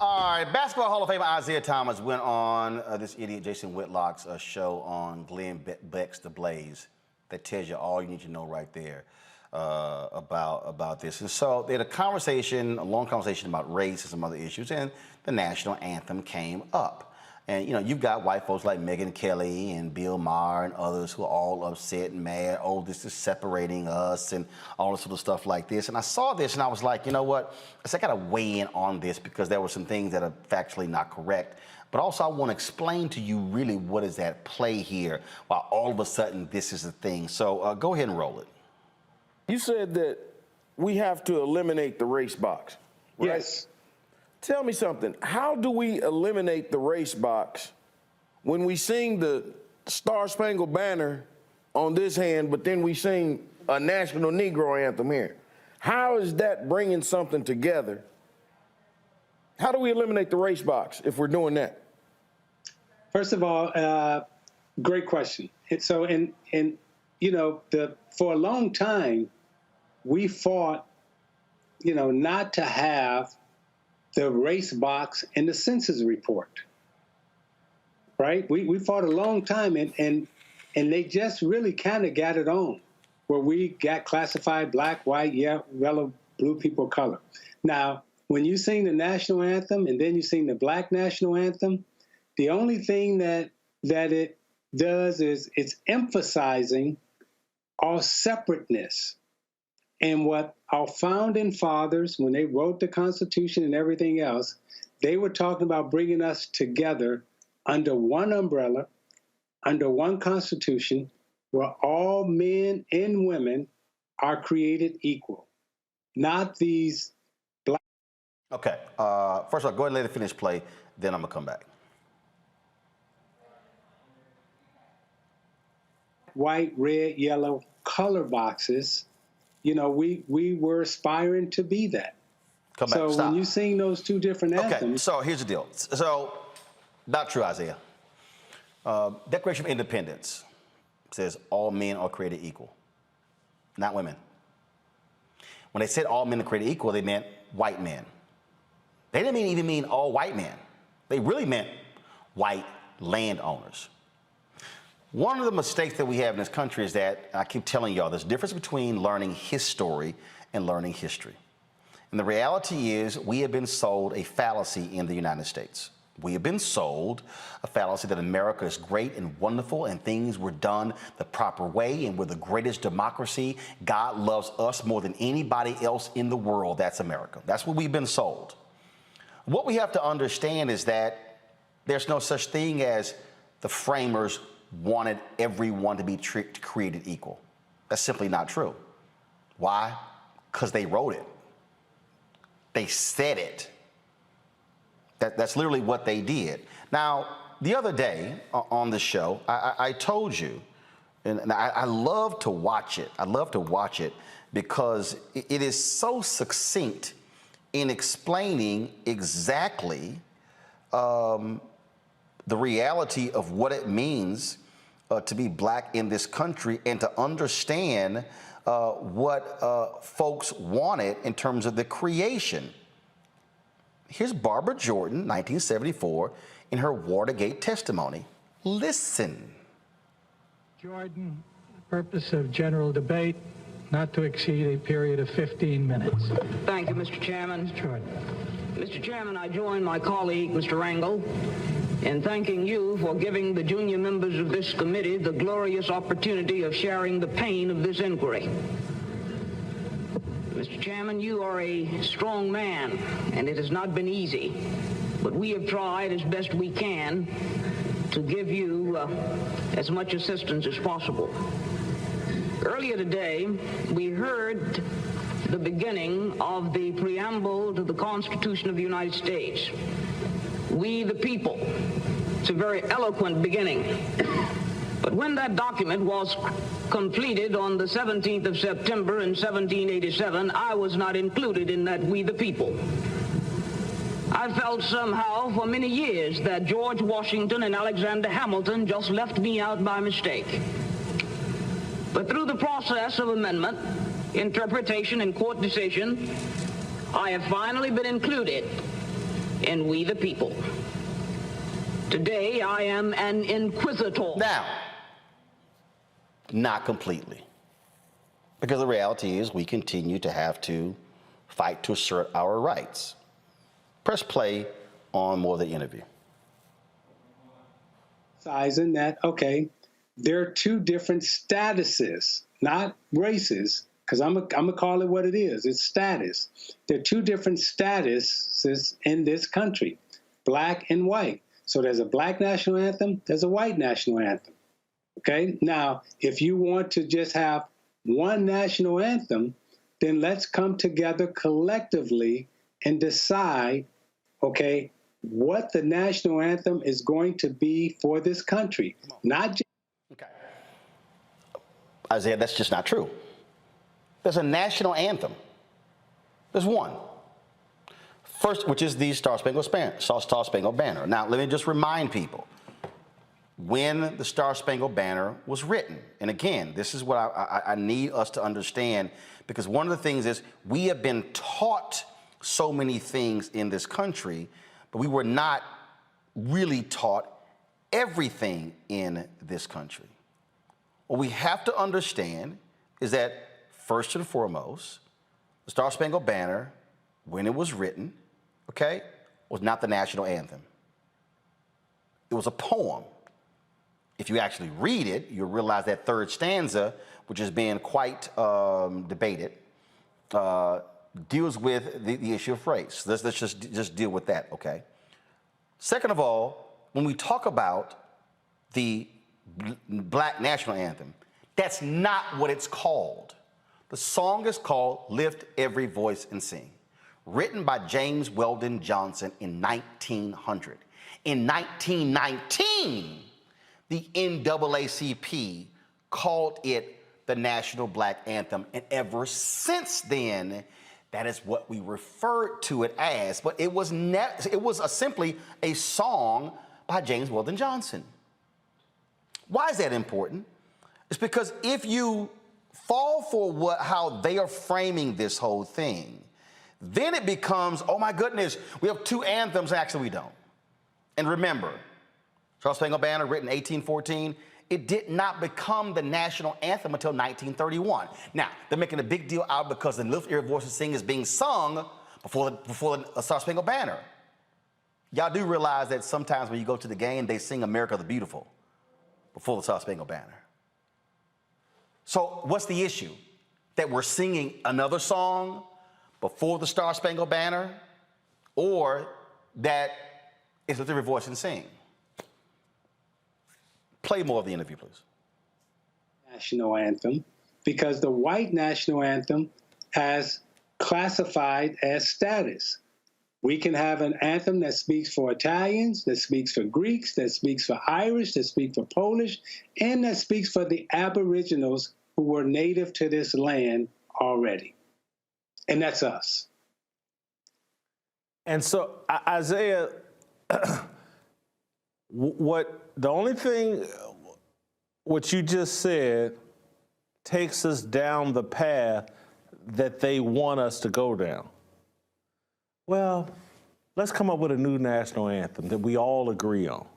All right, Basketball Hall of Famer Isiah Thomas went on this idiot Jason Whitlock's show on Glenn Beck's The Blaze. That tells you all you need to know right there about this. And so they had a long conversation about race and some other issues, and the national anthem came up. And you know, you've got white folks like Megyn Kelly and Bill Maher and others who are all upset and mad. Oh, this is separating us and all this sort of stuff like this. And I saw this and I was like, you know what? I got to weigh in on this because there were some things that are factually not correct. But also I want to explain to you really what is at play here while all of a sudden this is a thing. So go ahead and roll it. You said that we have to eliminate the race box, right? Yes. Tell me something. How do we eliminate the race box when we sing the Star-Spangled Banner on this hand, but then we sing a national Negro anthem here? How is that bringing something together? How do we eliminate the race box if we're doing that? First of all, great question. So, you know, for a long time, we fought, you know, not to have the race box in the census report, right? We fought a long time, and they just really kind of got it on, where we got classified black, white, yellow, blue, people of color. Now, when you sing the national anthem and then you sing the black national anthem, the only thing that it does is it's emphasizing our separateness. And what our founding fathers, when they wrote the Constitution and everything else, they were talking about bringing us together under one umbrella, under one Constitution, where all men and women are created equal, not these black. Okay, first of all, go ahead and let it finish play, then I'm gonna come back. White, red, yellow color boxes. You know, we were aspiring to be that. Come back. So Stop. when you sing those two different anthems. Okay, so here's the deal. So, not true, Isiah. Declaration of Independence says all men are created equal, not women. When they said all men are created equal, they meant white men. They didn't even mean all white men. They really meant white landowners. One of the mistakes that we have in this country is that, I keep telling y'all, there's a difference between learning his story and learning history. And the reality is we have been sold a fallacy in the United States. We have been sold a fallacy that America is great and wonderful and things were done the proper way and we're the greatest democracy. God loves us more than anybody else in the world. That's America. That's what we've been sold. What we have to understand is that there's no such thing as the framers wanted everyone to be created equal. That's simply not true. Why? Because they wrote it. They said it. That's literally what they did. Now, the other day on the show, I told you, and I love to watch it. I love to watch it because it is so succinct in explaining exactly the reality of what it means to be black in this country and to understand what folks wanted in terms of the creation. Here's Barbara Jordan, 1974, in her Watergate testimony. Listen. Jordan, the purpose of general debate, not to exceed a period of 15 minutes. Thank you, Mr. Chairman. Mr. Jordan. Mr. Chairman, I join my colleague, Mr. Rangel, in thanking you for giving the junior members of this committee the glorious opportunity of sharing the pain of this inquiry. Mr. Chairman, you are a strong man, and it has not been easy, but we have tried as best we can to give you as much assistance as possible. Earlier today, we heard the beginning of the preamble to the Constitution of the United States. We the people. It's a very eloquent beginning. But when that document was completed on the 17th of September in 1787, I was not included in that we the people. I felt somehow for many years that George Washington and Alexander Hamilton just left me out by mistake. But through the process of amendment, interpretation, and court decision, I have finally been included. in we the people. Today, I am an inquisitor. Now, not completely. Because the reality is we continue to have to fight to assert our rights. Press play on more of the interview. Sizing that, okay, there are two different statuses, not races, because I'm gonna call it what it is. It's status. There are two different statuses in this country, black and white. So there's a black national anthem, there's a white national anthem. Okay, now if you want to just have one national anthem, then let's come together collectively and decide, okay, what the national anthem is going to be for this country. Not just. Okay. Isiah, that's just not true. There's a national anthem. There's one. First, which is the Star Spangled Banner. Now, let me just remind people, when the Star Spangled Banner was written, and again, this is what I need us to understand, because one of the things is we have been taught so many things in this country, but we were not really taught everything in this country. What we have to understand is that, first and foremost, the Star Spangled Banner, when it was written, okay, was not the national anthem. It was a poem. If you actually read it, you'll realize that third stanza, which has been quite debated, deals with the issue of race. Let's just deal with that, okay? Second of all, when we talk about the black national anthem, that's not what it's called. The song is called Lift Every Voice and Sing, written by James Weldon Johnson in 1900. In 1919, the NAACP called it the National Black Anthem, and ever since then, that is what we referred to it as. But it was simply a song by James Weldon Johnson. Why is that important? It's because if you fall for how they are framing this whole thing, then it becomes, oh my goodness, we have two anthems. Actually, we don't. And remember, Star Spangled Banner, written in 1814, it did not become the national anthem until 1931. Now, they're making a big deal out because the Lift Every Voice and Sing is being sung before the Star Spangled Banner. Y'all do realize that sometimes when you go to the game, they sing America the Beautiful before the Star Spangled Banner. So what's the issue? That we're singing another song before the Star Spangled Banner, or that it's Lift Every Voice and Sing? Play more of the interview, please. National anthem, because the white national anthem has classified as status. We can have an anthem that speaks for Italians, that speaks for Greeks, that speaks for Irish, that speaks for Polish, and that speaks for the Aboriginals who were native to this land already. And that's us. And so, Isiah, the only thing what you just said takes us down the path that they want us to go down. Well, let's come up with a new national anthem that we all agree on.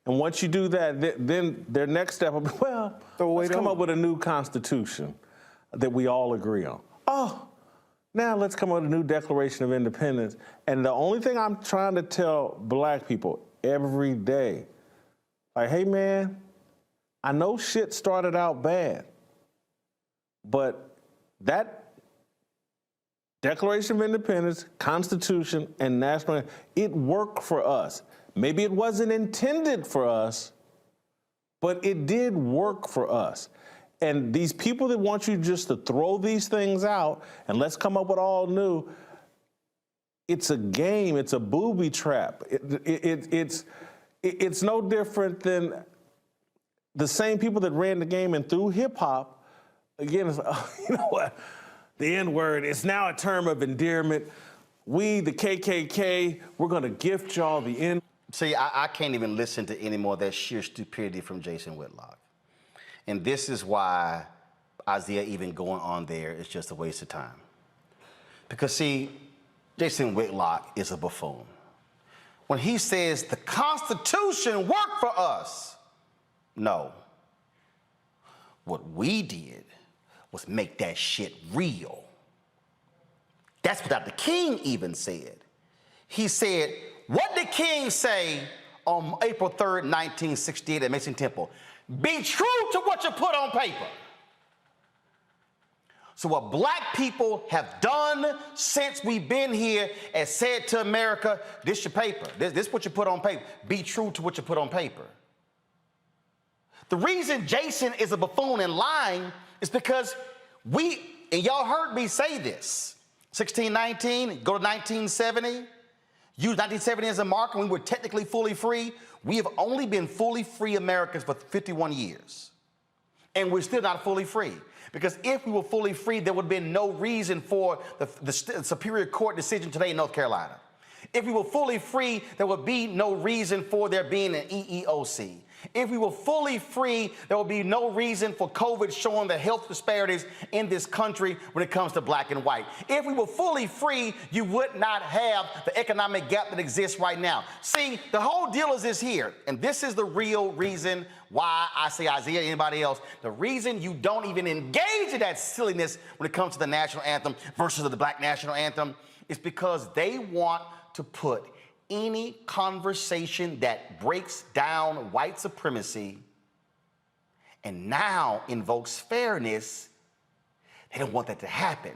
And once you do that, then their next step will be, well, let's come up with a new constitution that we all agree on. Oh, now let's come up with a new Declaration of Independence. And the only thing I'm trying to tell black people every day, like, hey man, I know shit started out bad, but that Declaration of Independence, Constitution, and National Anthem, it worked for us. Maybe it wasn't intended for us, but it did work for us. And these people that want you just to throw these things out and let's come up with all new, it's a game, it's a booby trap. It's no different than the same people that ran the game and threw hip hop. Again, it's, you know what? The N-word, it's now a term of endearment. We, the KKK, we're gonna gift y'all the N. See, I can't even listen to any more of that sheer stupidity from Jason Whitlock. And this is why Isiah even going on there is just a waste of time. Because see, Jason Whitlock is a buffoon. when he says the Constitution worked for us. No. What we did was make that shit real. That's what Dr. King even said. He said, what did King say on April 3rd, 1968 at Mason Temple? Be true to what you put on paper. So what black people have done since we've been here and said to America, this your paper, this is what you put on paper. Be true to what you put on paper. The reason Jason is a buffoon and lying is because and y'all heard me say this, 1619, go to 1970, use 1970 as a marker when we were technically fully free. We have only been fully free Americans for 51 years. And we're still not fully free. Because if we were fully free, there would have been no reason for the Superior Court decision today in North Carolina. If we were fully free, there would be no reason for there being an EEOC. If we were fully free, there would be no reason for COVID showing the health disparities in this country when it comes to black and white. If we were fully free, you would not have the economic gap that exists right now. See, the whole deal is this here, and this is the real reason why I say Isiah, anybody else, the reason you don't even engage in that silliness when it comes to the national anthem versus the black national anthem is because they want to put any conversation that breaks down white supremacy and now invokes fairness, they don't want that to happen.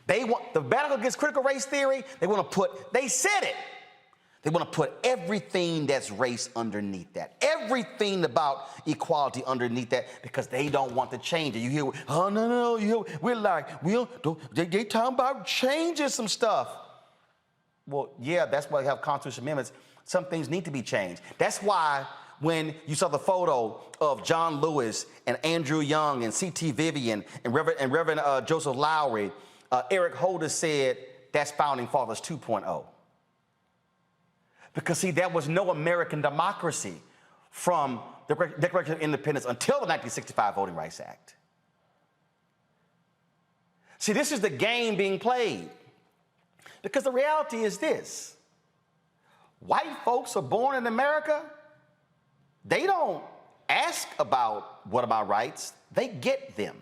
They want the battle against critical race theory, they said it. They want to put everything that's race underneath that, everything about equality underneath that, because they don't want to change it. You hear, oh, no, you hear, we're like, they talking about changing some stuff. Well, yeah, that's why we have constitutional amendments. Some things need to be changed. That's why when you saw the photo of John Lewis and Andrew Young and C.T. Vivian and Reverend Joseph Lowry, Eric Holder said, that's Founding Fathers 2.0. Because, see, there was no American democracy from the Declaration of Independence until the 1965 Voting Rights Act. See, this is the game being played. Because the reality is this. White folks are born in America. They don't ask about what are my rights. They get them.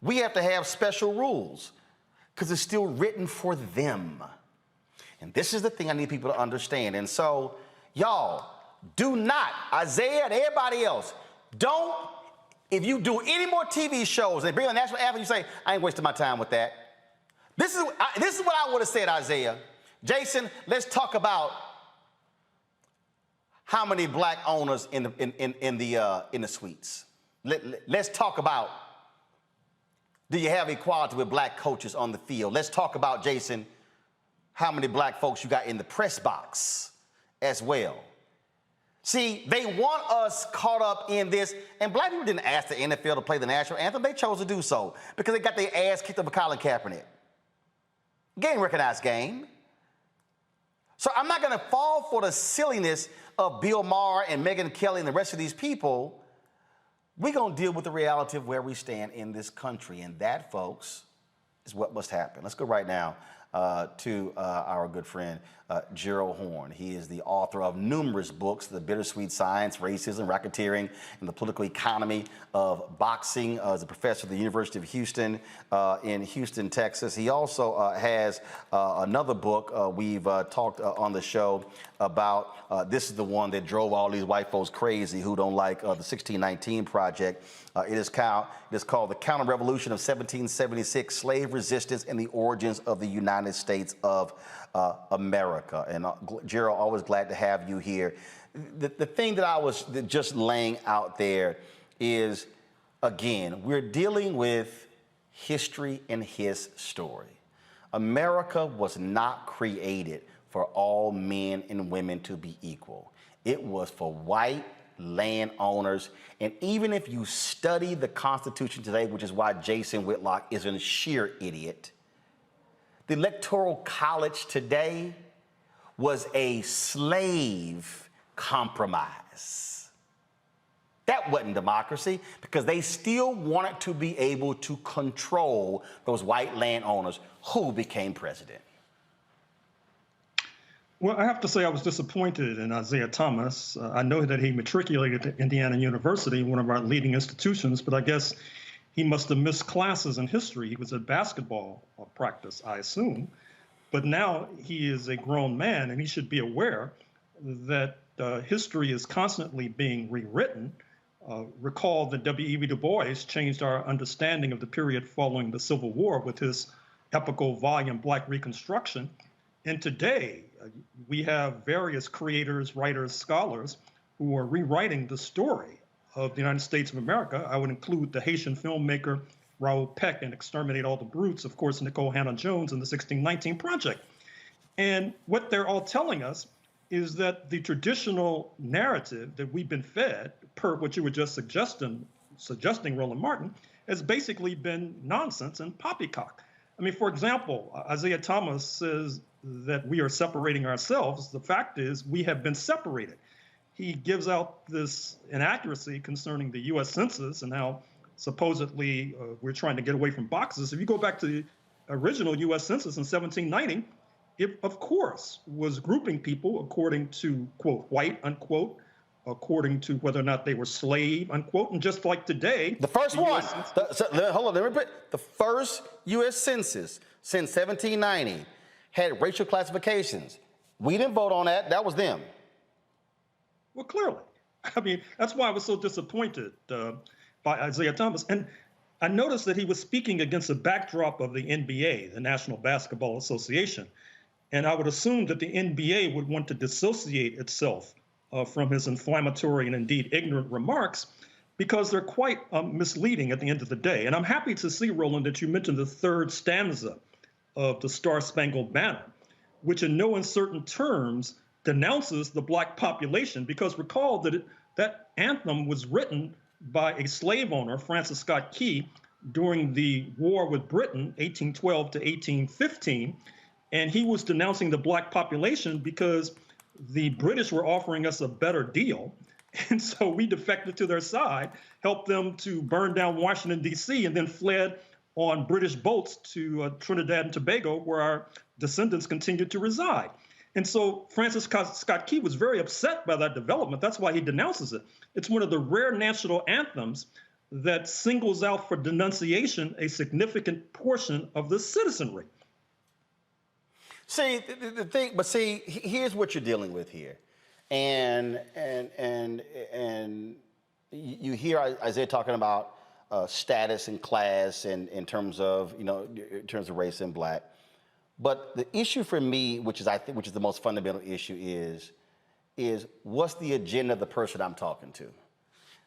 We have to have special rules because it's still written for them. And this is the thing I need people to understand. And so, y'all, do not, Isiah and everybody else, don't, if you do any more TV shows and they bring on the national anthem, you say, I ain't wasting my time with that. This is what I would have said, Isiah. Jason, let's talk about how many black owners in the suites. Let's talk about, do you have equality with black coaches on the field? Let's talk about, Jason, how many black folks you got in the press box as well. See, they want us caught up in this, and black people didn't ask the NFL to play the national anthem. They chose to do so because they got their ass kicked up with Colin Kaepernick. Game recognized game. So I'm not going to fall for the silliness of Bill Maher and Megyn Kelly and the rest of these people. We're going to deal with the reality of where we stand in this country. And that, folks, is what must happen. Let's go right now to our good friend, Gerald Horne. He is the author of numerous books, The Bittersweet Science, Racism, Racketeering, and the Political Economy of Boxing. As a professor at the University of Houston in Houston, Texas. He also has another book we've talked on the show about. This is the one that drove all these white folks crazy who don't like the 1619 Project. It is called The Counter-Revolution of 1776, Slave Resistance and the Origins of the United States of America. And Gerald, always glad to have you here. The thing that I was just laying out there is, again, we're dealing with history and his story. America was not created for all men and women to be equal. It was for white landowners. And even if you study the Constitution today, which is why Jason Whitlock is a sheer idiot, the Electoral College today was a slave compromise. That wasn't democracy because they still wanted to be able to control those white landowners who became president. Well, I have to say I was disappointed in Isiah Thomas. I know that he matriculated at Indiana University, one of our leading institutions, but I guess he must have missed classes in history. He was at basketball practice, I assume. But now he is a grown man, and he should be aware that history is constantly being rewritten. Recall that W.E.B. Du Bois changed our understanding of the period following the Civil War with his epical volume, Black Reconstruction. And today, we have various creators, writers, scholars who are rewriting the story of the United States of America. I would include the Haitian filmmaker Raoul Peck in Exterminate All the Brutes, of course, Nicole Hannah-Jones in the 1619 Project. And what they're all telling us is that the traditional narrative that we've been fed, per what you were just suggesting, Roland Martin, has basically been nonsense and poppycock. I mean, for example, Isiah Thomas says that we are separating ourselves. The fact is we have been separated. He gives out this inaccuracy concerning the U.S. Census and how supposedly we're trying to get away from boxes. If you go back to the original U.S. Census in 1790, it, of course, was grouping people according to, quote, white, unquote, according to whether or not they were slave, unquote, and just like today. The first one, hold on, let me repeat. The first U.S. Census since 1790 had racial classifications. We didn't vote on that. That was them. Well, clearly. I mean, that's why I was so disappointed by Isiah Thomas. And I noticed that he was speaking against a backdrop of the NBA, the National Basketball Association. And I would assume that the NBA would want to dissociate itself from his inflammatory and indeed ignorant remarks because they're quite misleading at the end of the day. And I'm happy to see, Roland, that you mentioned the third stanza of the Star-Spangled Banner, which in no uncertain terms denounces the Black population, because recall that that anthem was written by a slave owner, Francis Scott Key, during the war with Britain, 1812 to 1815, and he was denouncing the Black population because the British were offering us a better deal, and so we defected to their side, helped them to burn down Washington, D.C., and then fled on British boats to Trinidad and Tobago, where our descendants continued to reside. And so Francis Scott Key was very upset by that development. That's why he denounces it. It's one of the rare national anthems that singles out for denunciation a significant portion of the citizenry. See, the thing, but see, here's what you're dealing with here. And you hear Isiah talking about status and class and in terms of, in terms of race and Black. But the issue for me, which is the most fundamental issue, is what's the agenda of the person I'm talking to?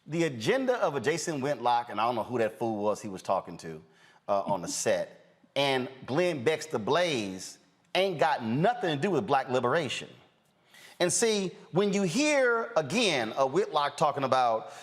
The agenda of a Jason Whitlock, and I don't know who that fool was he was talking to on the set, and Glenn Beck's The Blaze ain't got nothing to do with Black liberation. And see, when you hear, again, a Whitlock talking about,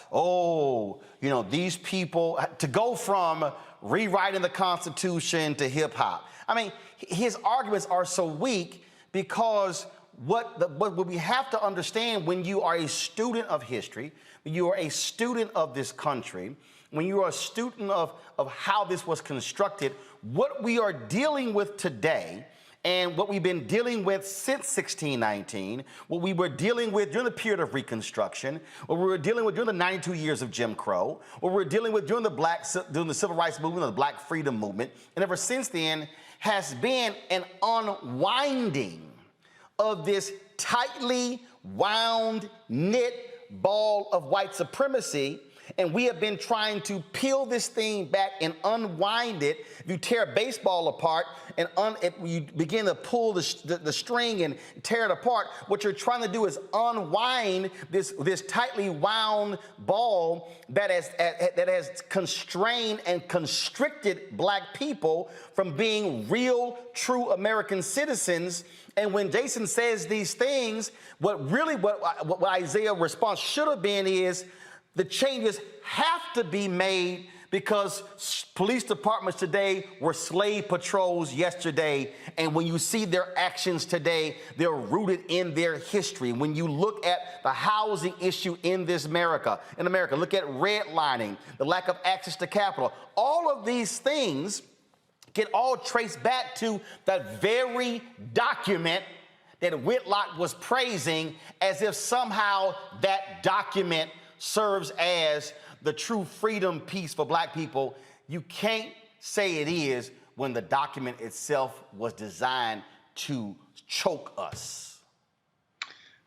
these people, to go from rewriting the Constitution to hip hop, I mean, his arguments are so weak because what we have to understand when you are a student of history, when you are a student of this country, when you are a student of how this was constructed, what we are dealing with today and what we've been dealing with since 1619, what we were dealing with during the period of Reconstruction, what we were dealing with during the 92 years of Jim Crow, what we were dealing with during the Civil Rights Movement, or the Black Freedom Movement, and ever since then, has been an unwinding of this tightly wound, knit ball of white supremacy. And we have been trying to peel this thing back and unwind it. If you tear a baseball apart and you begin to pull the string and tear it apart, what you're trying to do is unwind this tightly wound ball that has constrained and constricted Black people from being real, true American citizens. And when Jason says these things, what Isiah's response should have been is, the changes have to be made because police departments today were slave patrols yesterday. And when you see their actions today, they're rooted in their history. When you look at the housing issue in America, look at redlining, the lack of access to capital, all of these things can all trace back to that very document that Whitlock was praising as if somehow that document serves as the true freedom piece for black people. You can't say it is when the document itself was designed to choke us.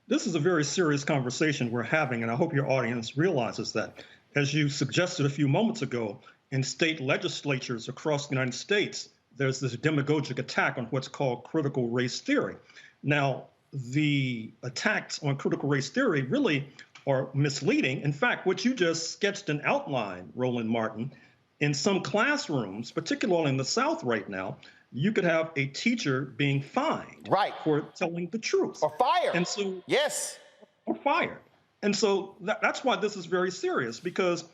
This is a very serious conversation we're having, and I hope your audience realizes that. As you suggested a few moments ago, in state legislatures across the United States, there's this demagogic attack on what's called critical race theory. Now, the attacks on critical race theory really are misleading. In fact, what you just sketched an outline, Roland Martin, in some classrooms, particularly in the South right now, you could have a teacher being fined for telling the truth. Or fired. And so, yes. Or fired. And so that's why this is very serious, because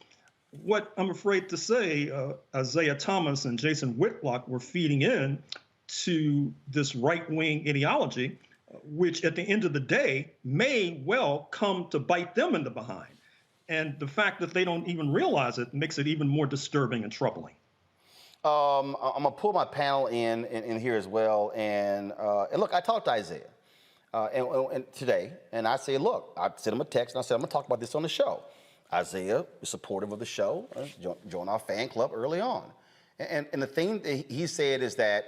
what I'm afraid to say, Isiah Thomas and Jason Whitlock were feeding in to this right-wing ideology, which at the end of the day may well come to bite them in the behind. And the fact that they don't even realize it makes it even more disturbing and troubling. I'm gonna pull my panel in here as well. And look, I talked to Isiah and today, and I say, look, I sent him a text and I said, I'm gonna talk about this on the show. Isiah is supportive of the show, joined our fan club early on. And the thing that he said is that,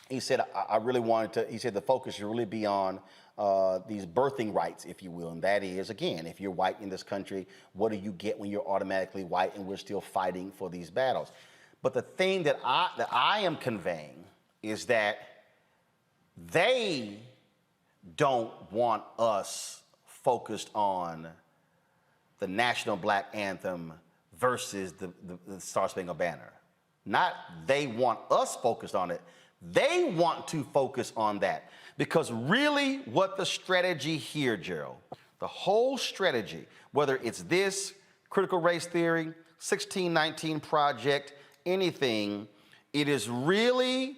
he said, I really wanted to, he said the focus should really be on these birthing rights, if you will. And that is, again, if you're white in this country, what do you get when you're automatically white and we're still fighting for these battles? But the thing that I am conveying is that they don't want us focused on the National Black Anthem versus the Star Spangled Banner. Not they want us focused on it. They want to focus on that. Because really what the strategy here, Gerald, the whole strategy, whether it's this, critical race theory, 1619 Project, anything, it is really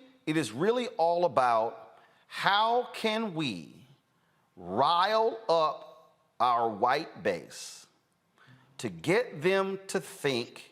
all about how can we rile up our white base to get them to think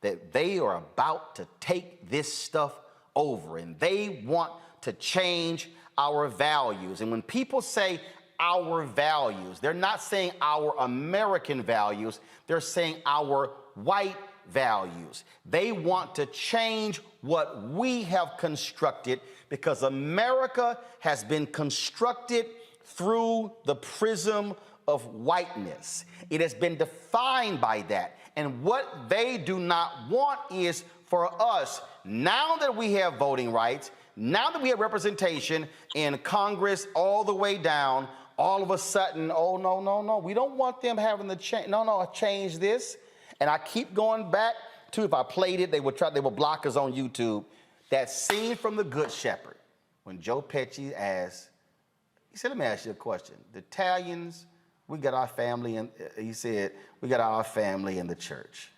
that they are about to take this stuff over and they want to change our values. And when people say our values, they're not saying our American values, they're saying our white values. They want to change what we have constructed because America has been constructed through the prism of whiteness. It has been defined by that. And what they do not want is for us, now that we have voting rights, now that we have representation in Congress all the way down, all of a sudden, oh, no, we don't want them having the change. No, change this. And I keep going back to, if I played it, they would block us on YouTube. That scene from The Good Shepherd, when Joe Pesci asked, he said, let me ask you a question. The Italians, we got our family, and he said, we got our family in the church.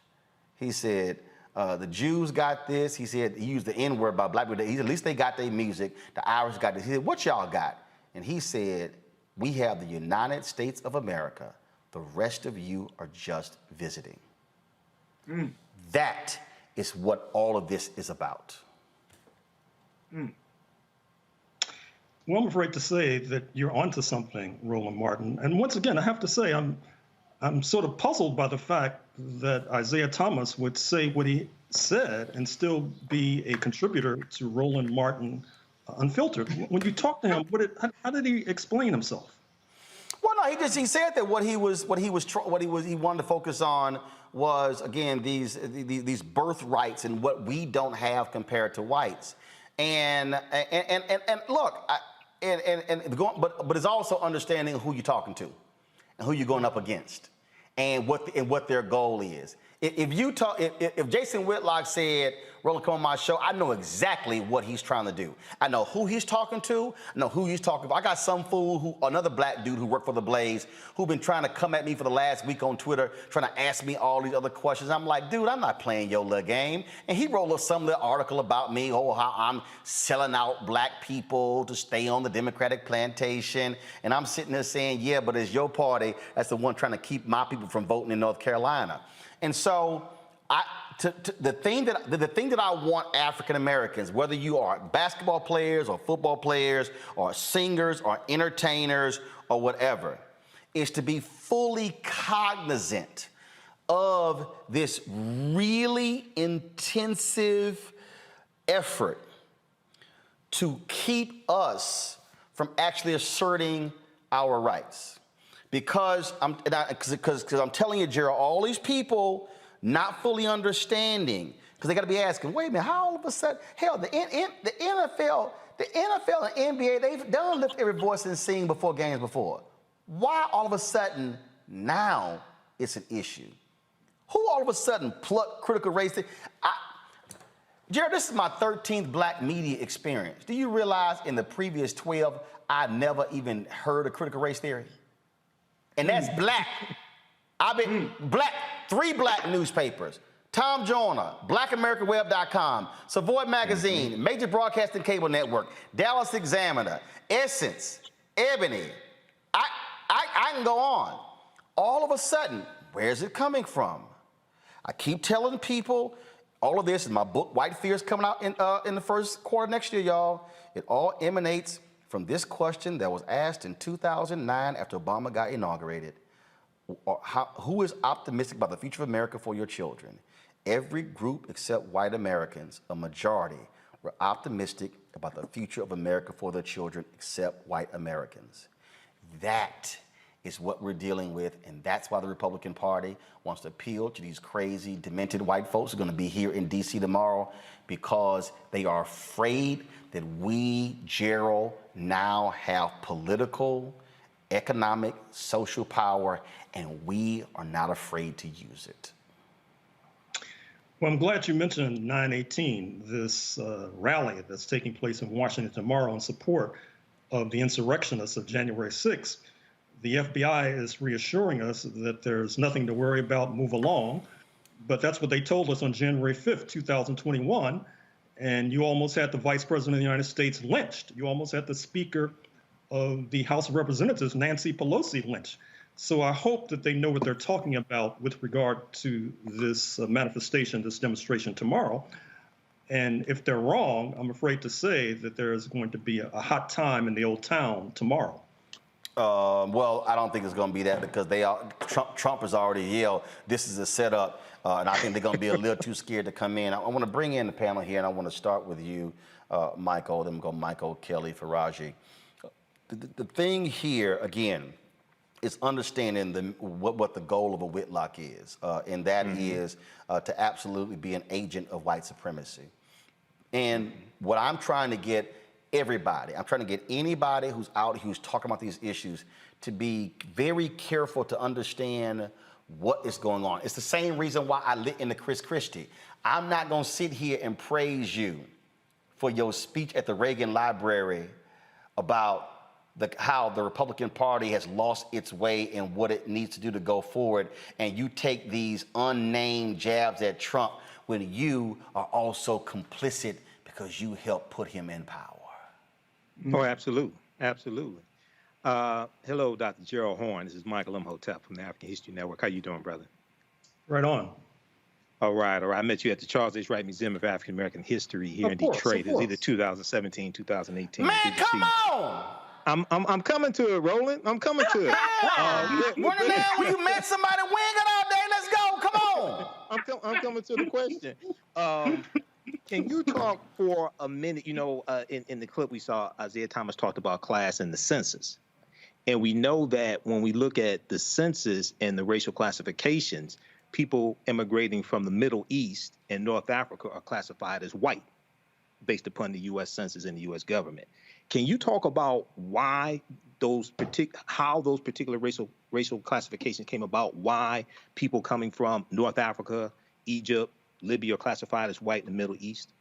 He said, the Jews got this. He said, he used the N-word about black people. At least they got their music. The Irish got this. He said, what y'all got? And he said, we have the United States of America. The rest of you are just visiting. Mm. That is what all of this is about. Mm. Well, I'm afraid to say that you're onto something, Roland Martin. And once again, I have to say, I'm sort of puzzled by the fact that Isiah Thomas would say what he said and still be a contributor to Roland Martin Unfiltered. When you talk to him, how did he explain himself? Well, no, he said that what he wanted to focus on was, again, these birthrights and what we don't have compared to whites. And look, but it's also understanding who you're talking to and who you're going up against and what their goal is. If Jason Whitlock said, Roland, come on my show, I know exactly what he's trying to do. I know who he's talking to, I know who he's talking about. I got some fool, another black dude who worked for the Blaze, who been trying to come at me for the last week on Twitter, trying to ask me all these other questions. I'm like, dude, I'm not playing your little game. And he wrote up some little article about me, how I'm selling out black people to stay on the Democratic plantation. And I'm sitting there saying, yeah, but it's your party that's the one trying to keep my people from voting in North Carolina. And so, the thing that I want African Americans, whether you are basketball players or football players or singers or entertainers or whatever, is to be fully cognizant of this really intensive effort to keep us from actually asserting our rights. Because I'm telling you, Gerald, all these people not fully understanding, because they got to be asking, wait a minute, how all of a sudden, hell, the NFL and NBA, they've done lift every voice and sing before games before. Why all of a sudden now it's an issue? Who all of a sudden plucked critical race? Gerald, this is my 13th black media experience. Do you realize in the previous 12, I never even heard of critical race theory? And that's black. I've been black, 3 black newspapers. Tom Joyner, BlackAmericanWeb.com, Savoy Magazine, Major Broadcasting Cable Network, Dallas Examiner, Essence, Ebony. I can go on. All of a sudden, where's it coming from? I keep telling people, all of this is my book, White Fears, coming out in the first quarter next year, y'all. It all emanates from this question that was asked in 2009 after Obama got inaugurated. Who is optimistic about the future of America for your children? Every group except white Americans, a majority, were optimistic about the future of America for their children except white Americans. That is what we're dealing with, and that's why the Republican Party wants to appeal to these crazy, demented white folks who are going to be here in D.C. tomorrow, because they are afraid that we, Gerald, now have political, economic, social power, and we are not afraid to use it. Well, I'm glad you mentioned 9/18, this rally that's taking place in Washington tomorrow in support of the insurrectionists of January 6th. The FBI is reassuring us that there's nothing to worry about, move along. But that's what they told us on January 5th, 2021. And you almost had the Vice President of the United States lynched. You almost had the Speaker of the House of Representatives, Nancy Pelosi, lynched. So I hope that they know what they're talking about with regard to this manifestation, this demonstration tomorrow. And if they're wrong, I'm afraid to say that there is going to be a hot time in the old town tomorrow. Well, I don't think it's going to be that, because Trump has already yelled, this is a setup, and I think they're going to be a little too scared to come in. I want to bring in the panel here, and I want to start with you, Michael, then go Michael, Kelly, Faraji. The thing here, again, is understanding what the goal of a Whitlock is, and that is to absolutely be an agent of white supremacy. And what I'm trying to get everybody, I'm trying to get anybody who's out, who's talking about these issues, to be very careful to understand what is going on. It's the same reason why I lit into Chris Christie. I'm not going to sit here and praise you for your speech at the Reagan Library about how the Republican Party has lost its way and what it needs to do to go forward, and you take these unnamed jabs at Trump when you are also complicit because you helped put him in power. Oh, absolutely. Absolutely. Hello, Dr. Gerald Horne. This is Michael Imhotep from the African History Network. How you doing, brother? Right on. All right. I met you at the Charles H. Wright Museum of African American History here in Detroit. It was either 2017, 2018. Man, come on! I'm coming to it, Roland. I'm coming to it. When you met somebody, we ain't got all day. Let's go. Come on. I'm coming to the question. Can you talk for a minute? You know, in the clip we saw, Isiah Thomas talked about class and the census. And we know that when we look at the census and the racial classifications, people immigrating from the Middle East and North Africa are classified as white based upon the U.S. Census and the U.S. government. Can you talk about why how those particular racial classifications came about, why people coming from North Africa, Egypt, Libya are classified as white in the Middle East?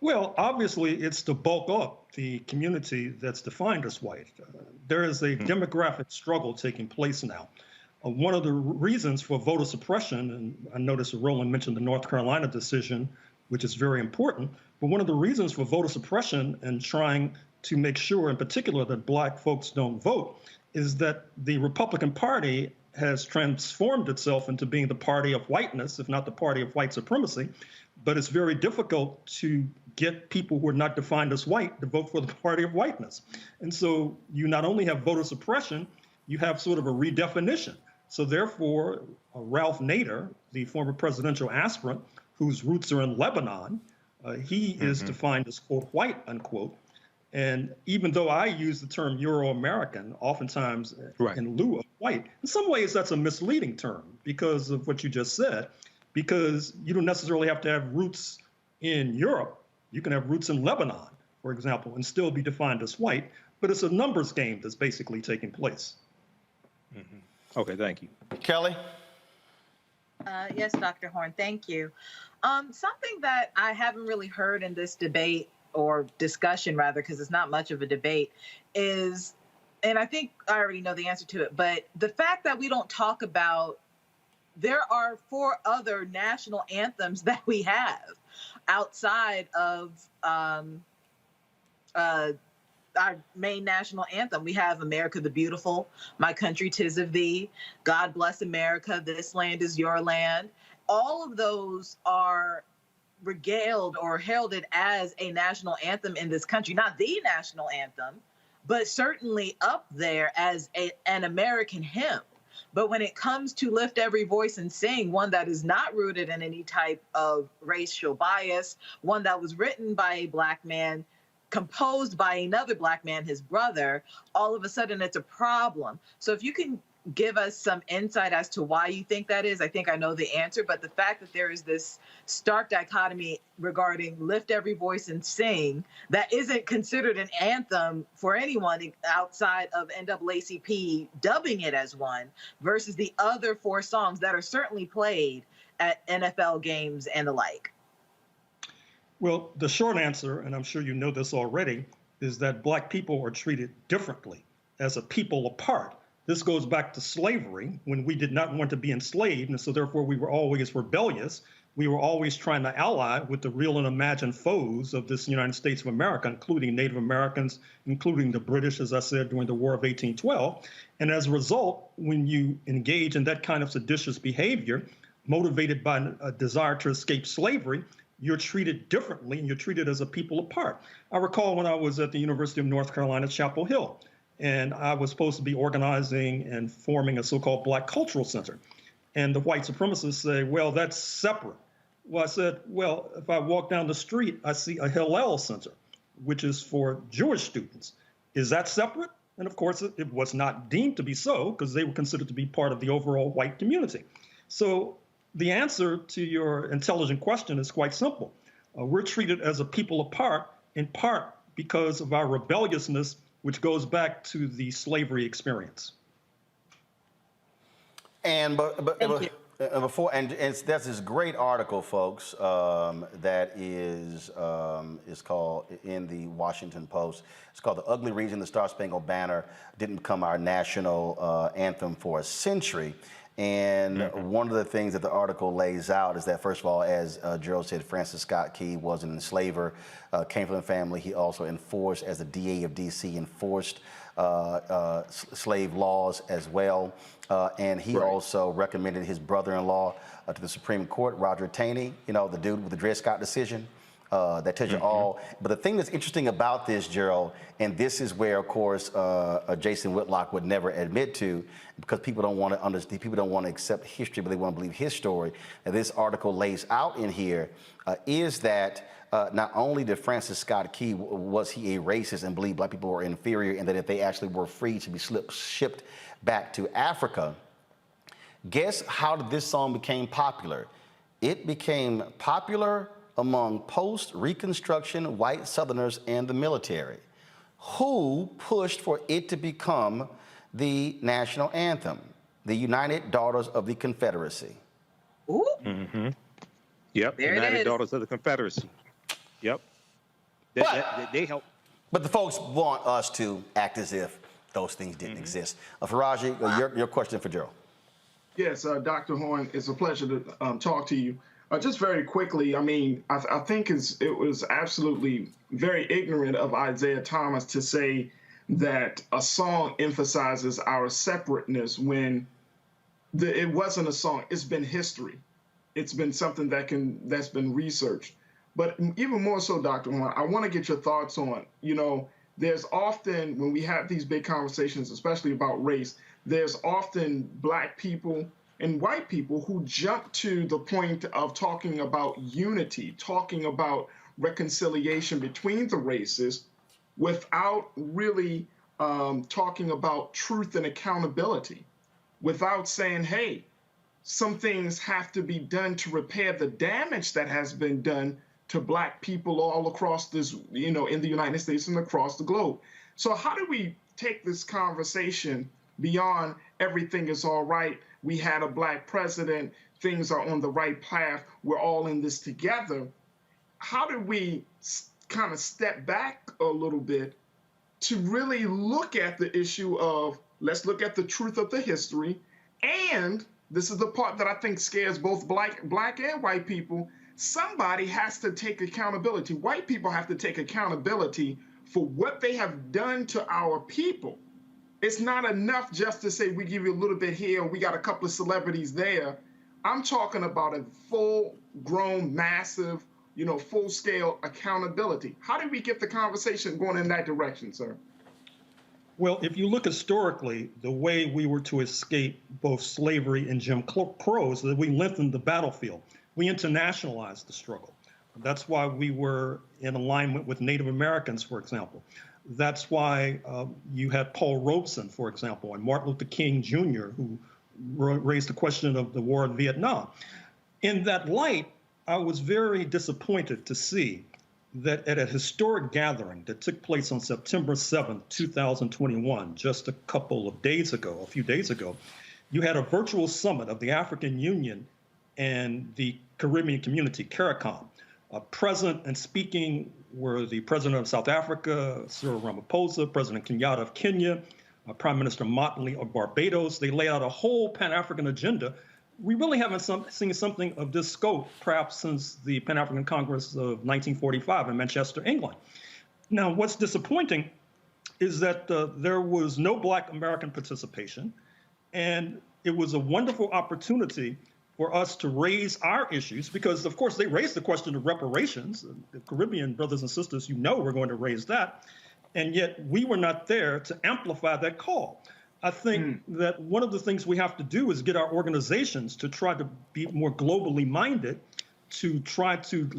Well, obviously, it's to bulk up the community that's defined as white. There is a demographic struggle taking place now. One of the reasons for voter suppression, and I noticed Roland mentioned the North Carolina decision, which is very important, but one of the reasons for voter suppression and trying to make sure in particular that black folks don't vote is that the Republican Party has transformed itself into being the party of whiteness, if not the party of white supremacy. But it's very difficult to get people who are not defined as white to vote for the party of whiteness. And so you not only have voter suppression, you have sort of a redefinition. So therefore, Ralph Nader, the former presidential aspirant, whose roots are in Lebanon, he is defined as, quote, white, unquote. And even though I use the term Euro-American, oftentimes in lieu of white, in some ways that's a misleading term because of what you just said, because you don't necessarily have to have roots in Europe. You can have roots in Lebanon, for example, and still be defined as white, but it's a numbers game that's basically taking place. Okay, thank you. Kelly? Yes, Dr. Horne, thank you. Something that I haven't really heard in this debate or discussion rather, because it's not much of a debate, is, and I think I already know the answer to it, but the fact that we don't talk about, there are 4 other national anthems that we have outside of our main national anthem. We have America the Beautiful, My Country 'Tis of Thee, God Bless America, This Land Is Your Land. All of those are regaled or heralded as a national anthem in this country, not the national anthem, but certainly up there as an American hymn. But when it comes to Lift Every Voice and Sing, one that is not rooted in any type of racial bias, one that was written by a Black man, composed by another Black man, his brother, all of a sudden it's a problem. So if you can give us some insight as to why you think that is, I think I know the answer, but the fact that there is this stark dichotomy regarding Lift Every Voice and Sing that isn't considered an anthem for anyone outside of NAACP dubbing it as one, versus the other 4 songs that are certainly played at NFL games and the like. Well, the short answer, and I'm sure you know this already, is that Black people are treated differently as a people apart. This goes back to slavery, when we did not want to be enslaved, and so therefore we were always rebellious. We were always trying to ally with the real and imagined foes of this United States of America, including Native Americans, including the British, as I said, during the War of 1812. And as a result, when you engage in that kind of seditious behavior, motivated by a desire to escape slavery, you're treated differently and you're treated as a people apart. I recall when I was at the University of North Carolina, Chapel Hill, and I was supposed to be organizing and forming a so-called Black Cultural Center. And the white supremacists say, well, that's separate. Well, I said, well, if I walk down the street, I see a Hillel Center, which is for Jewish students. Is that separate? And of course, it was not deemed to be so because they were considered to be part of the overall white community. So the answer to your intelligent question is quite simple. We're treated as a people apart, in part because of our rebelliousness, which goes back to the slavery experience. And before, and that's this great article, folks, that is called in the Washington Post. It's called "The Ugly Reason the Star Spangled Banner Didn't Become Our National Anthem for a Century." And one of the things that the article lays out is that, first of all, as Gerald said, Francis Scott Key was an enslaver, came from a family. He also enforced, as the DA of D.C., enforced slave laws as well. And he also recommended his brother-in-law to the Supreme Court, Roger Taney, you know, the dude with the Dred Scott decision. That tells you all. But the thing that's interesting about this, Gerald, and this is where, of course, Jason Whitlock would never admit to, because people don't want to understand, people don't want to accept history, but they want to believe his story. And this article lays out in here is that not only did Francis Scott Key, was he a racist and believed Black people were inferior, and that if they actually were free to be shipped back to Africa, guess how this song became popular? It became popular among post-Reconstruction white Southerners and the military, who pushed for it to become the national anthem, the United Daughters of the Confederacy. Ooh. Yep, There it United is. Daughters of the Confederacy. Yep. They help. But the folks want us to act as if those things didn't exist. Faraji, your question for Gerald. Yes, Dr. Horne, it's a pleasure to talk to you. Just very quickly, I mean, I think it was absolutely very ignorant of Isiah Thomas to say that a song emphasizes our separateness when it wasn't a song. It's been history. It's been something that's been researched. But even more so, Dr. Horne, I want to get your thoughts on, there's often, when we have these big conversations, especially about race, there's often Black people and white people who jump to the point of talking about unity, talking about reconciliation between the races without really talking about truth and accountability, without saying, hey, some things have to be done to repair the damage that has been done to Black people all across this, in the United States and across the globe. So how do we take this conversation beyond everything is all right, we had a Black president, things are on the right path, we're all in this together? How do we kind of step back a little bit to really look at the issue of, let's look at the truth of the history, and this is the part that I think scares both black and white people, somebody has to take accountability. White people have to take accountability for what they have done to our people. It's not enough just to say we give you a little bit here, we got a couple of celebrities there. I'm talking about a full-grown, massive, full-scale accountability. How do we get the conversation going in that direction, sir? Well, if you look historically, the way we were to escape both slavery and Jim Crow is that we lengthened the battlefield. We internationalized the struggle. That's why we were in alignment with Native Americans, for example. That's why you had Paul Robeson, for example, and Martin Luther King Jr., who raised the question of the war in Vietnam. In that light, I was very disappointed to see that at a historic gathering that took place on September 7th, 2021, just a few days ago, you had a virtual summit of the African Union and the Caribbean community, CARICOM. Present and speaking were the President of South Africa, Cyril Ramaphosa, President Kenyatta of Kenya, Prime Minister Motley of Barbados. They laid out a whole Pan-African agenda. We really haven't seen something of this scope, perhaps since the Pan-African Congress of 1945 in Manchester, England. Now, what's disappointing is that there was no Black American participation, and it was a wonderful opportunity for us to raise our issues, because, of course, they raised the question of reparations. The Caribbean brothers and sisters, we're going to raise that, and yet we were not there to amplify that call. I think that one of the things we have to do is get our organizations to try to be more globally minded, to try to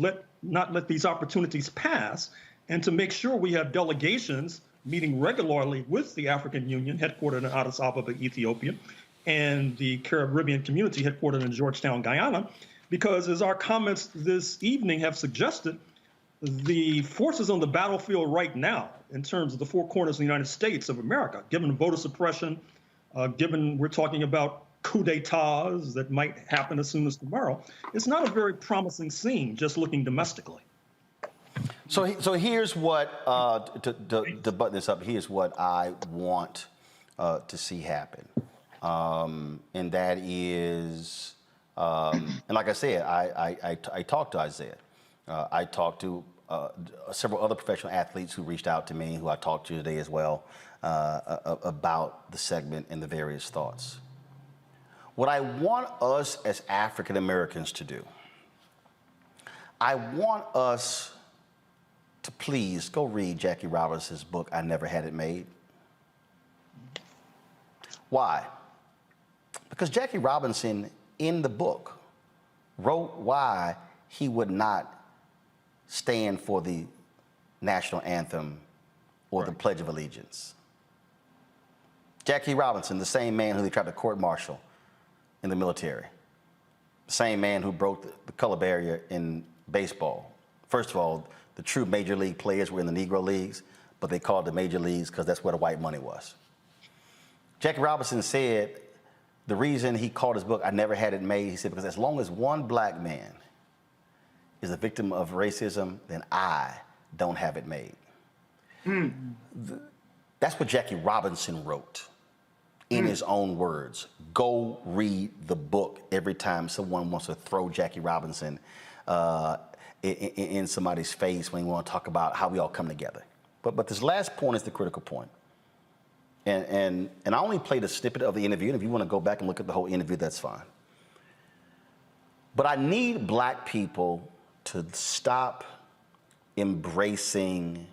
not let these opportunities pass, and to make sure we have delegations meeting regularly with the African Union, headquartered in Addis Ababa, Ethiopia, and the Caribbean community, headquartered in Georgetown, Guyana, because as our comments this evening have suggested, the forces on the battlefield right now, in terms of the four corners of the United States of America, given voter suppression, given we're talking about coup d'etats that might happen as soon as tomorrow, it's not a very promising scene just looking domestically. So here's what, to button this up, here's what I want to see happen. And that is, and like I said, I talked to Isiah. I talked to several other professional athletes who reached out to me, who I talked to today as well, about the segment and the various thoughts. What I want us as African Americans to do, I want us to please go read Jackie Robinson's book, I Never Had It Made. Why? Because Jackie Robinson, in the book, wrote why he would not stand for the national anthem or the Pledge of Allegiance. Jackie Robinson, the same man who they tried to court-martial in the military, the same man who broke the color barrier in baseball. First of all, the true major league players were in the Negro leagues, but they called the major leagues because that's where the white money was. Jackie Robinson said the reason he called his book, I Never Had It Made, he said, because as long as one Black man is a victim of racism, then I don't have it made. That's what Jackie Robinson wrote in his own words. Go read the book every time someone wants to throw Jackie Robinson in somebody's face when you want to talk about how we all come together. But this last point is the critical point. And I only played a snippet of the interview, and if you want to go back and look at the whole interview, that's fine. But I need black people to stop embracing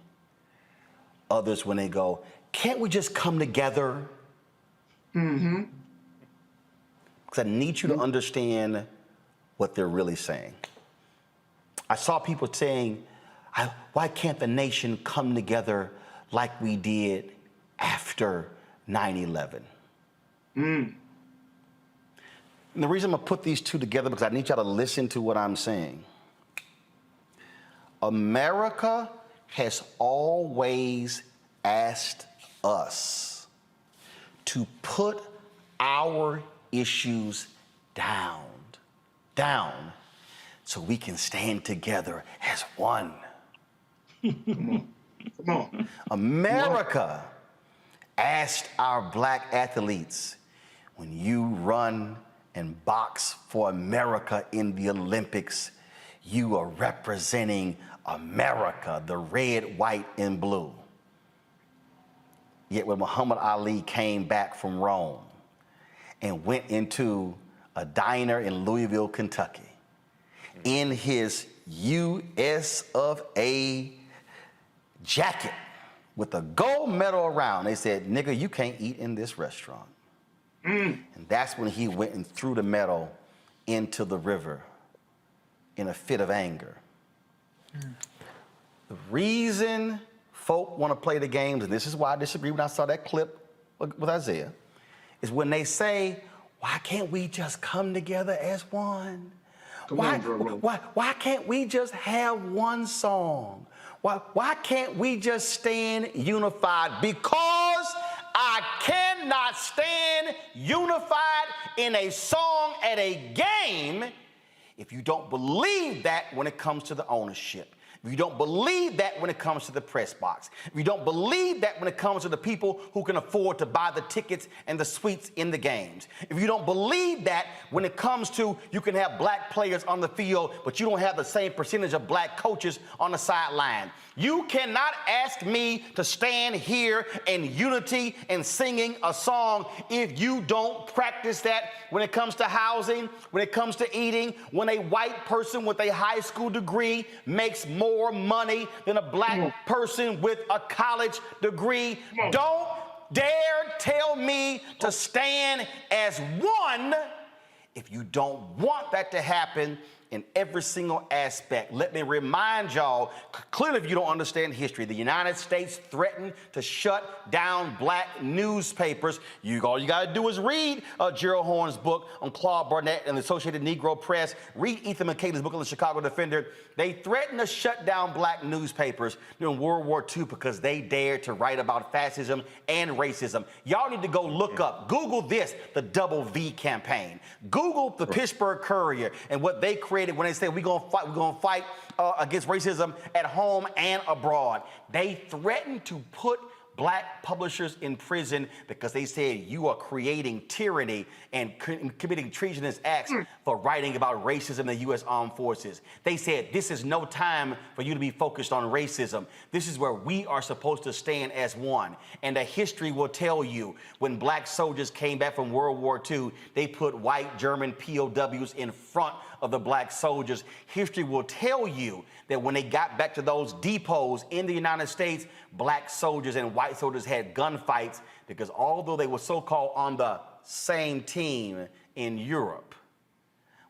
others when they go, can't we just come together? Mm-hmm. Because I need you to understand what they're really saying. I saw people saying, why can't the nation come together like we did after 9/11? And the reason I'm gonna put these two together because I need y'all to listen to what I'm saying. America has always asked us to put our issues down, so we can stand together as one. Come on. America asked our black athletes, when you run and box for America in the Olympics, you are representing America, the red, white, and blue. Yet when Muhammad Ali came back from Rome and went into a diner in Louisville, Kentucky, in his US of A jacket with a gold medal around, they said, nigga, you can't eat in this restaurant. And that's when he went and threw the medal into the river in a fit of anger. The reason folk want to play the games, and this is why I disagree when I saw that clip with Isiah, is when they say, why can't we just come together as one? Why can't we just have one song? Why can't we just stand unified? Because I cannot stand unified in a song at a game if you don't believe that when it comes to the ownership. If you don't believe that when it comes to the press box, if you don't believe that when it comes to the people who can afford to buy the tickets and the suites in the games, if you don't believe that when it comes to you can have black players on the field, but you don't have the same percentage of black coaches on the sideline, you cannot ask me to stand here in unity and singing a song if you don't practice that when it comes to housing, when it comes to eating, when a white person with a high school degree makes more money than a black person with a college degree. Don't dare tell me to stand as one if you don't want that to happen in every single aspect. Let me remind y'all, clearly if you don't understand history, the United States threatened to shut down black newspapers. All you gotta do is read Gerald Horne's book on Claude Barnett and the Associated Negro Press. Read Ethan McKay's book on the Chicago Defender. They threatened to shut down black newspapers during World War II because they dared to write about fascism and racism. Y'all need to go look up, Google this, the Double V campaign. Google the Pittsburgh Courier and what they created when they said we're gonna fight against racism at home and abroad. They threatened to put black publishers in prison because they said you are creating tyranny and committing treasonous acts for writing about racism in the U.S. Armed Forces. They said this is no time for you to be focused on racism. This is where we are supposed to stand as one. And the history will tell you when black soldiers came back from World War II, they put white German POWs in front of the black soldiers. History will tell you that when they got back to those depots in the United States, black soldiers and white soldiers had gunfights because although they were so-called on the same team in Europe,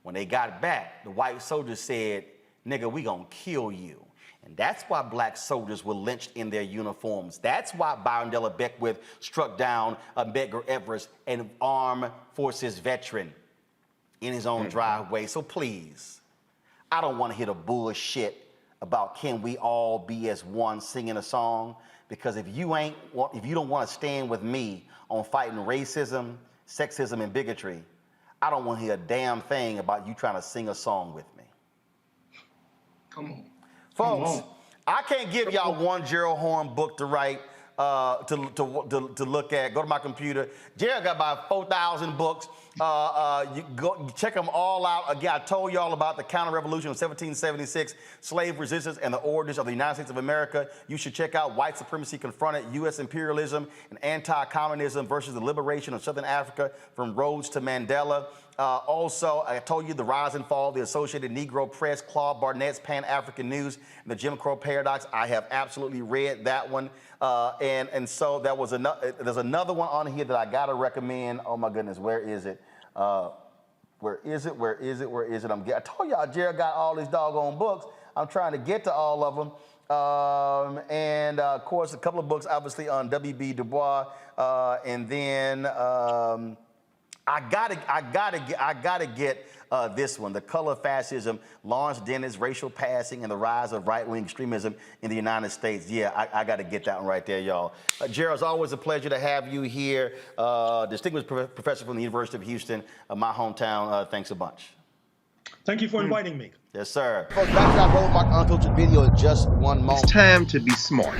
when they got back, the white soldiers said, nigga, we gonna kill you. And that's why black soldiers were lynched in their uniforms. That's why Byron Della Beckwith struck down Medgar Evers, an armed forces veteran, in his own driveway. So please, I don't want to hear the bullshit about can we all be as one singing a song, because if you don't want to stand with me on fighting racism, sexism, and bigotry, I don't want to hear a damn thing about you trying to sing a song with me. Come on. Folks, I can't give y'all one Gerald Horne book to write. to look at. Go to my computer. Gerald got about 4,000 books. You check them all out. Again, I told you all about the counter-revolution of 1776, slave resistance, and the origins of the United States of America. You should check out White Supremacy Confronted, U.S. Imperialism and Anti-Communism versus the Liberation of Southern Africa from Rhodes to Mandela. Also, I told you The Rise and Fall, the Associated Negro Press, Claude Barnett's Pan-African News, and the Jim Crow Paradox. I have absolutely read that one. And so there was there's another one on here that I gotta recommend. Oh my goodness, where is it? Where is it? I told y'all Gerald got all these doggone books. I'm trying to get to all of them. And of course, a couple of books, obviously, on W.B. Du Bois. And then I gotta get this one, The Color of Fascism, Lawrence Dennis, Racial Passing, and the Rise of Right-Wing Extremism in the United States. Yeah, I got to get that one right there, y'all. Gerald, it's always a pleasure to have you here. Distinguished professor from the University of Houston, my hometown. Thanks a bunch. Thank you for inviting me. Yes, sir. Folks, back to our Roland Martin Uncultured video in just one moment. It's time to be smart.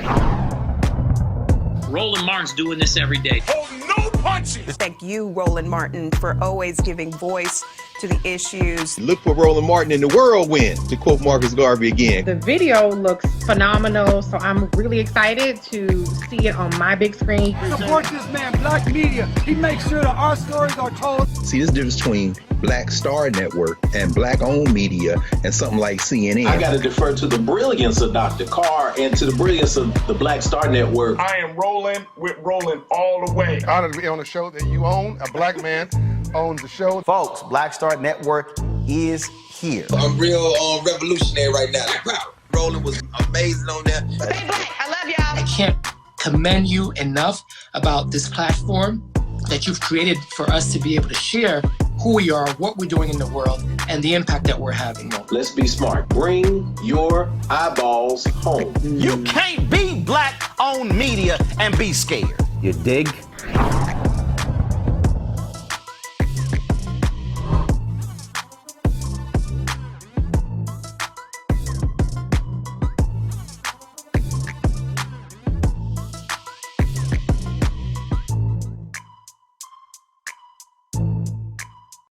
Roland Martin's doing this every day. Oh, no punches! Thank you, Roland Martin, for always giving voice to the issues. Look for Roland Martin in the whirlwind, to quote Marcus Garvey again. The video looks phenomenal, so I'm really excited to see it on my big screen. Support this man, Black Media. He makes sure that our stories are told. See, there's a difference between Black Star Network and Black-owned media and something like CNN. I got to defer to the brilliance of Dr. Carr and to the brilliance of the Black Star Network. I am rolling with Roland all the way. Honored to be on a show that you own. A black man owns the show. Folks, Black Star Network is here. I'm real revolutionary right now. Roland was amazing on there. Stay black. I love y'all. I can't commend you enough about this platform that you've created for us to be able to share who we are, what we're doing in the world, and the impact that we're having. Let's be smart. Bring your eyeballs home. You can't be Black-owned media and be scared. You dig?